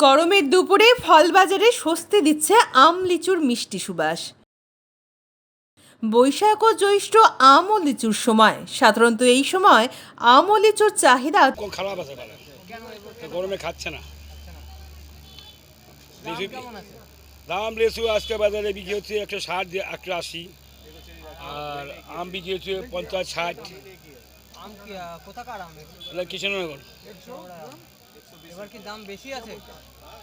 গরমের দুপুরে ফল বাজারে স্বস্তি দিচ্ছে আম লিচুর মিষ্টি সুবাস। বৈশাখ ও জ্যৈষ্ঠ আম ও লিচুর সময়। সাধারণত এই সময় আম ও লিচুর চাহিদা খারাপ আছে, গরমে খাচ্ছে না। দাম লিচু আজকে বাজারে বিক্রি হচ্ছে 160 180, আর আম বিক্রি হচ্ছে 50 60। কৃষ্ণনগর। এবার কি দাম বেশি আছে?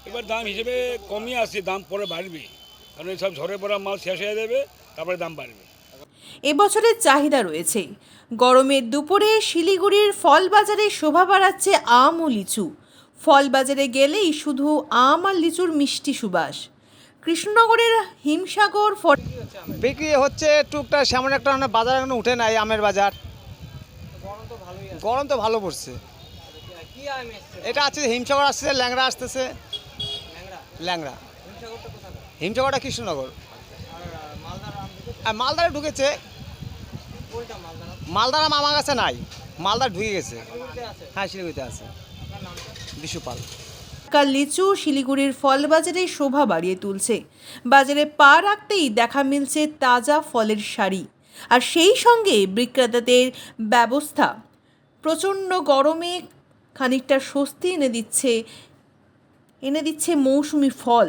এবার দাম হিসেবে কমই আছে, দাম পরে বাড়বে, কারণ সব ঝরে পড়া মাল শেষ হয়ে যাবে, তারপরে দাম বাড়বে। এবছরের চাহিদা রয়েছে। গরমের দুপুরে শিলিগুড়ির ফল বাজারে শোভা বাড়াচ্ছে আম ও লিচু। ফল বাজারে গেলেই শুধু আম আর লিচুর মিষ্টি সুবাস। কৃষ্ণনগরের হিমসাগর বিক্রি হচ্ছে টুকটাক, সেমন একটা বাজার এখনো উঠে নাই আমের বাজার। গরম তো ভালো পড়ছে। এটা আছে হিমসাগর আসছে, ল্যাংড়া আসতেছে। ল্যাংড়া হিমসাগরটা কৃষ্ণনগর। মালদারে ঢুকেছে। মালদার আম আমার কাছে নাই, মালদার ঢুকে গেছে। হ্যাঁ, শিলিগুড়িতে আছে। বিশুপাল লিচু শিলিগুড়ির ফল বাজারে শোভা বাড়িয়ে তুলছে। বাজারে পা রাখতেই দেখা মিলছে তাজা ফলের সারি, আর সেই সঙ্গে বিক্রেতাদের ব্যবস্থা। প্রচণ্ড গরমে খানিকটা স্বস্তি এনে দিচ্ছে মৌসুমি ফল।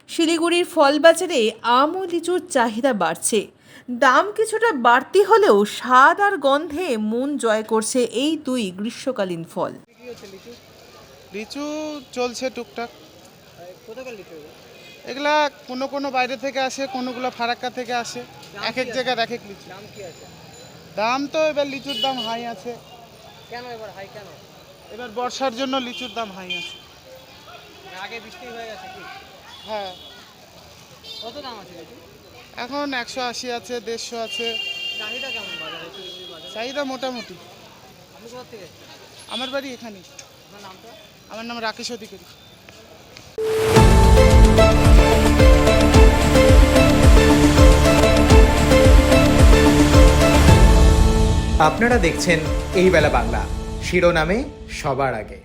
শিলিগুড়ির ফল বাজারে আম ও লিচুর চাহিদা বাড়ছে। দাম কিছুটা বাড়তি হলেও স্বাদ আর গন্ধে মন জয় করছে এই দুই গ্রীষ্মকালীন ফল। লিচু চলছে টুকটাক। এগুলা কোনো বাইরে থেকে আসে, কোনোগুলো ফারাক্কা থেকে আসে। এক এক জায়গার এক এক লিচু। দাম তো এবার লিচুর দাম হাই আছে। কেন এবার হাই কেন? এবার বর্ষার জন্য লিচুর দাম হাই আছে। আগে বৃষ্টি হয়ে গেছে কি? হ্যাঁ, কত দাম আছে লিচু? এখন 180 আছে, 150 আছে। চাহিদা কেমন বাজারে? শিলিগুড়ির বাজারে চাহিদা মোটামুটি। আপনি কোথা থেকে এসেছেন? আমার বাড়ি এখানে। আপনার নামটা? আমার নাম রাকেশ অধিকারী। আপনারা দেখছেন এই বেলা বাংলা, শিরোনামে সবার আগে।